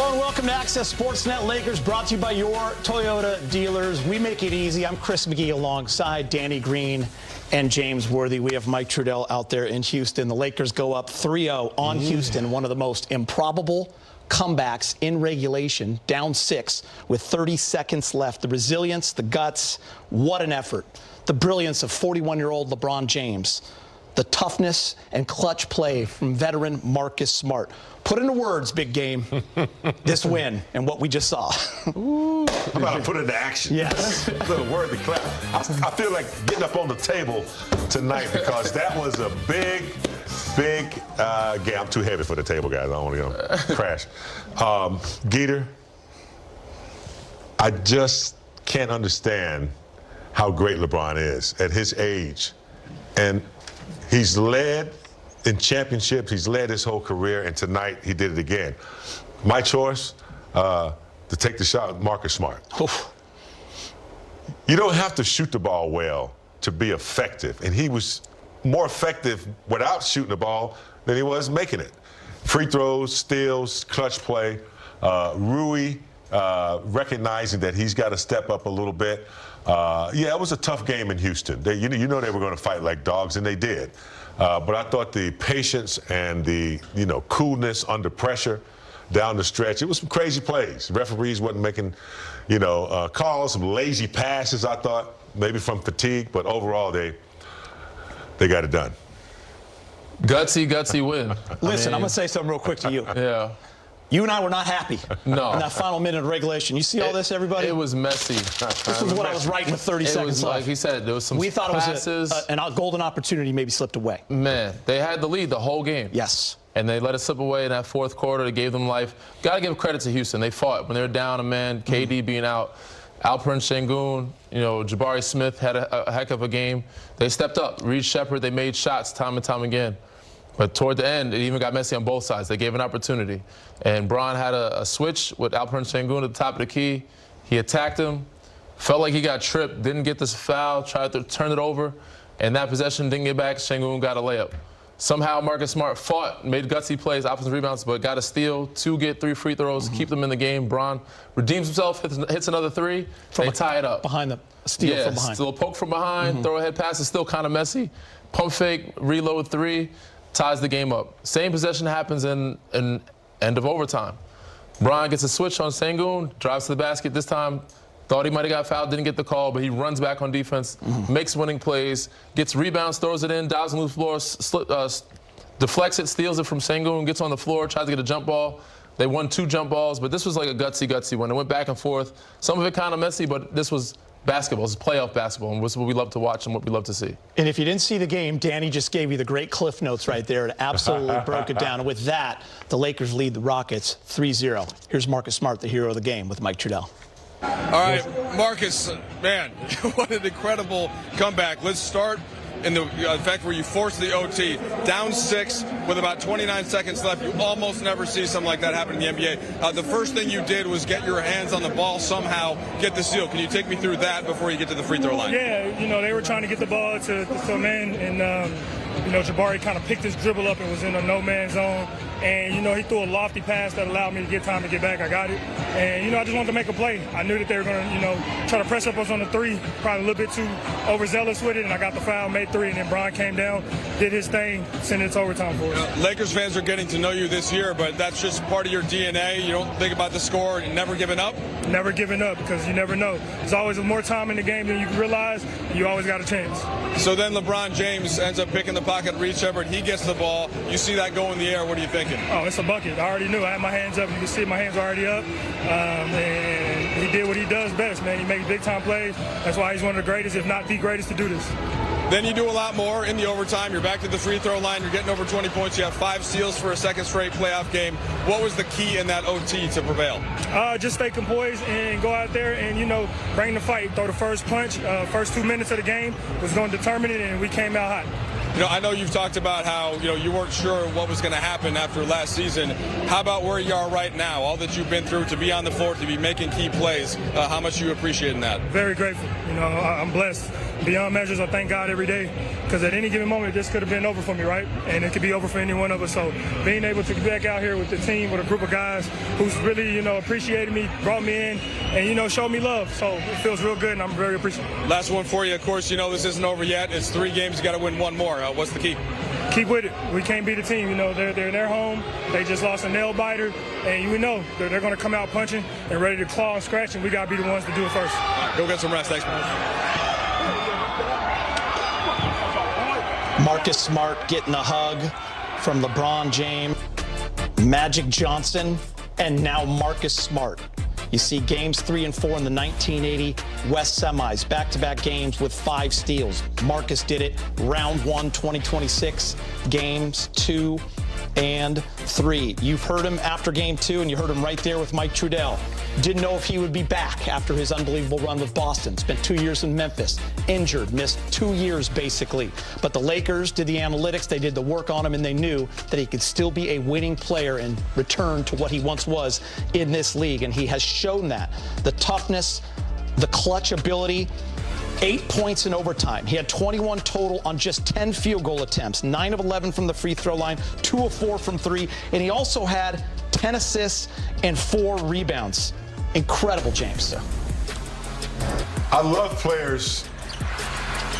Hello and welcome to Access Sportsnet Lakers, brought to you by your Toyota dealers. We make it easy. I'm Chris McGee alongside Danny Green and James Worthy. We have Mike Trudell out there in Houston. The Lakers go up 3-0 on Houston, one of the most improbable comebacks in regulation, down 6 with 30 seconds left. The resilience, the guts, what an effort. The brilliance of 41-year-old LeBron James. The toughness and clutch play from veteran Marcus Smart. Put into words, big game, this win and what we just saw. Ooh. I'm about to put it into action. Yes. A little worthy clap. I feel like getting up on the table tonight because that was a big game. I'm too heavy for the table, guys. I don't want to crash. Geeter, I just can't understand how great LeBron is at his age. And he's led in championships. He's led his whole career, and tonight he did it again. My choice to take the shot, Marcus Smart. Oof. You don't have to shoot the ball well to be effective, and he was more effective without shooting the ball than he was making it. Free throws, steals, clutch play. Rui recognizing that he's got to step up a little bit. Yeah, it was a tough game in Houston. You know they were going to fight like dogs, and they did. But I thought the patience and the coolness under pressure down the stretch, it was some crazy plays. Referees wasn't making calls, some lazy passes, I thought, maybe from fatigue, but overall they got it done. Gutsy win. Listen, I'm going to say something real quick to you. Yeah. You and I were not happy no. in that final minute of regulation. You see all this, everybody? It was messy. This was what I was writing with 30 seconds left. Like he said, there was some We thought passes. It was a golden opportunity maybe slipped away. Man, they had the lead the whole game. Yes. And they let it slip away in that fourth quarter. They gave them life. Got to give credit to Houston. They fought. When they were down a man, KD being out, Alperen Sengun, Jabari Smith had a heck of a game. They stepped up. Reed Shepherd, they made shots time and time again. But toward the end, it even got messy on both sides. They gave an opportunity. And Bron had a switch with Alperen Sengun at the top of the key. He attacked him, felt like he got tripped, didn't get this foul, tried to turn it over, and that possession didn't get back. Sengun got a layup. Somehow Marcus Smart fought, made gutsy plays, offensive rebounds, but got a steal, 2 get 3 free throws, keep them in the game. Bron redeems himself, hits another 3, they tie it up. Behind them, steal from behind. Still a poke from behind, throw ahead pass is still kind of messy. Pump fake, reload 3. Ties the game up. Same possession happens in end of overtime. Bron gets a switch on Sengun, drives to the basket. This time, thought he might have got fouled, didn't get the call, but he runs back on defense, makes winning plays, gets rebounds, throws it in, dives on the floor, deflects it, steals it from Sengun, gets on the floor, tries to get a jump ball. They won 2 jump balls, but this was like a gutsy one. It went back and forth. Some of it kind of messy, but this was basketball. It's playoff basketball, and it's what we love to watch and what we love to see. And if you didn't see the game, Danny just gave you the great cliff notes right there. It absolutely broke it down. And with that, the Lakers lead the Rockets 3-0. Here's Marcus Smart, the hero of the game, with Mike Trudell. All right, Marcus, man, what an incredible comeback. Let's start in the fact where you force the OT, down 6 with about 29 seconds left. You almost never see something like that happen in the NBA. The first thing you did was get your hands on the ball somehow, get the steal. Can you take me through that before you get to the free throw line? Yeah, they were trying to get the ball to some in, and Jabari kind of picked his dribble up and was in a no-man zone. And, he threw a lofty pass that allowed me to get time to get back. I got it. And, I just wanted to make a play. I knew that they were going to, try to press up us on the 3, probably a little bit too overzealous with it, and I got the foul, made 3, and then Bron came down, did his thing, sent it to overtime for us. Lakers fans are getting to know you this year, but that's just part of your DNA. You don't think about the score and never giving up? Never giving up, because you never know. There's always more time in the game than you can realize, and you always got a chance. So then LeBron James ends up picking the pocket, Reed Shepherd. He gets the ball. You see that go in the air. What are you thinking? Oh, it's a bucket. I already knew. I had my hands up. You can see my hands already up. And he did what he does best, man. He makes big-time plays. That's why he's one of the greatest, if not the greatest, to do this. Then you do a lot more in the overtime. You're back to the free throw line. You're getting over 20 points. You have 5 steals for a second straight playoff game. What was the key in that OT to prevail? Just stay composed and go out there and, bring the fight. Throw the first punch. First 2 minutes of the game was going to determine it, and we came out hot. I know you've talked about how, you weren't sure what was going to happen after last season. How about where you are right now? All that you've been through, to be on the floor, to be making key plays. How much you appreciating that? Very grateful. I'm blessed. beyond measures, I thank God every day, because at any given moment, this could have been over for me, right? And it could be over for any one of us. So being able to get back out here with the team, with a group of guys who's really, appreciated me, brought me in, and, showed me love. So it feels real good, and I'm very appreciative. Last one for you. Of course, this isn't over yet. It's 3 games. You got to win 1 more. What's the key? Keep with it. We can't beat the team. They're in their home. They just lost a nail biter, and we know they're going to come out punching and ready to claw and scratch, and we got to be the ones to do it first. Go get some rest. Thanks, man. Marcus Smart getting a hug from LeBron James, Magic Johnson, and now Marcus Smart. You see games 3 and 4 in the 1980 West semis, back-to-back games with 5 steals. Marcus did it round 1, 2026, games 2 and 3. You've heard him after game 2, and you heard him right there with Mike Trudell. Didn't know if he would be back after his unbelievable run with Boston. Spent 2 years in Memphis, injured, missed 2 years basically. But the Lakers did the analytics, they did the work on him, and they knew that he could still be a winning player and return to what he once was in this league. And he has shown that. The toughness, the clutch ability. 8 points in overtime. He had 21 total on just 10 field goal attempts, 9 of 11 from the free throw line, 2 of 4 from 3, and he also had 10 assists and 4 rebounds. Incredible, James. I love players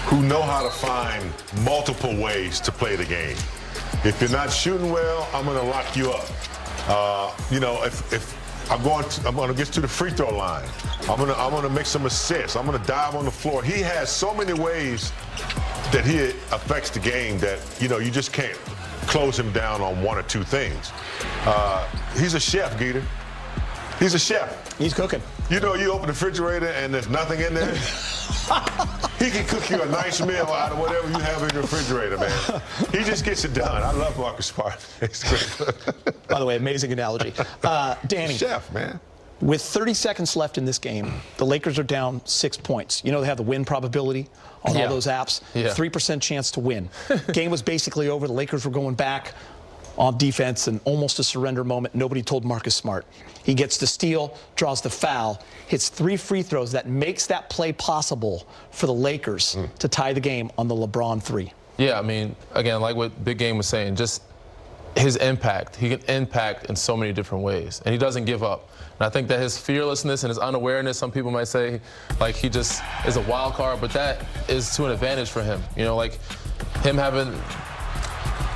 who know how to find multiple ways to play the game. If you're not shooting well, I'm going to lock you up. If I'm going to get to the free throw line. I'm going to make some assists. I'm going to dive on the floor. He has so many ways that he affects the game that, you just can't close him down on 1 or 2 things. He's a chef, Geeter. He's a chef. He's cooking. You open the refrigerator and there's nothing in there. He can cook you a nice meal out of whatever you have in your refrigerator, man. He just gets it done. I love Marcus Smart. He's great. By the way, amazing analogy. Danny. Chef, man. With 30 seconds left in this game, the Lakers are down 6 points. They have the win probability on all those apps. 3% chance to win. Game was basically over. The Lakers were going back on defense and almost a surrender moment. Nobody told Marcus Smart. He gets the steal, draws the foul, hits 3 free throws that makes that play possible for the Lakers to tie the game on the LeBron 3. Yeah, I mean, again, like what Big Game was saying, just his impact. He can impact in so many different ways, and he doesn't give up. And I think that his fearlessness and his unawareness, some people might say, like he just is a wild card, but that is to an advantage for him. Like him having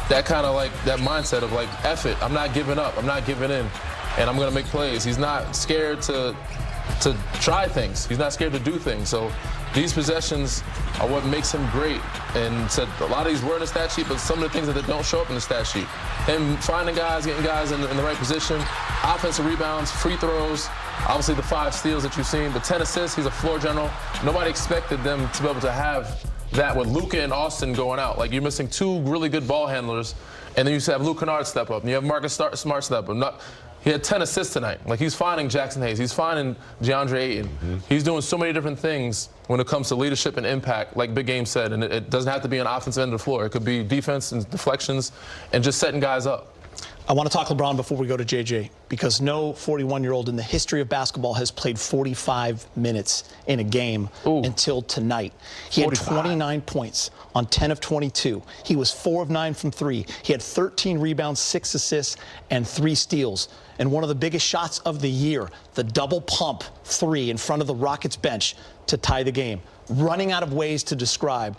that kind of that mindset of F it, I'm not giving up, I'm not giving in, and I'm gonna make plays. He's not scared to try things. He's not scared to do things. So these possessions are what makes him great. And said a lot of these were in the stat sheet, but some of the things that don't show up in the stat sheet. Him finding guys, getting guys in the right position, offensive rebounds, free throws, obviously the 5 steals that you've seen, but 10 assists, he's a floor general. Nobody expected them to be able to have that with Luka and Austin going out. You're missing 2 really good ball handlers, and then you have Luke Kennard step up, and you have Marcus Smart step up. He had 10 assists tonight. He's finding Jackson Hayes. He's finding DeAndre Ayton. He's doing so many different things when it comes to leadership and impact, like Big Game said. And it doesn't have to be an offensive end of the floor. It could be defense and deflections and just setting guys up. I want to talk LeBron before we go to JJ, because no 41-year-old in the history of basketball has played 45 minutes in a game until tonight. He 45. Had 29 points on 10 of 22. He was 4 of 9 from 3. He had 13 rebounds, 6 assists, and 3 steals. And one of the biggest shots of the year, the double pump 3 in front of the Rockets bench to tie the game. Running out of ways to describe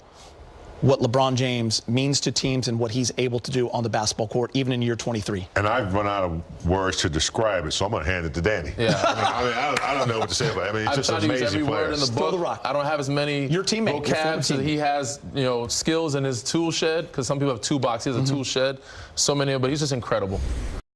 what LeBron James means to teams and what he's able to do on the basketball court, even in year 23. And I've run out of words to describe it, so I'm going to hand it to Danny. Yeah. I don't know what to say about it. It's just amazing players. Every word in the book. I don't have as many your teammate, vocabs that he has, skills in his tool shed, because some people have toolbox. He has a tool shed. So many, but he's just incredible.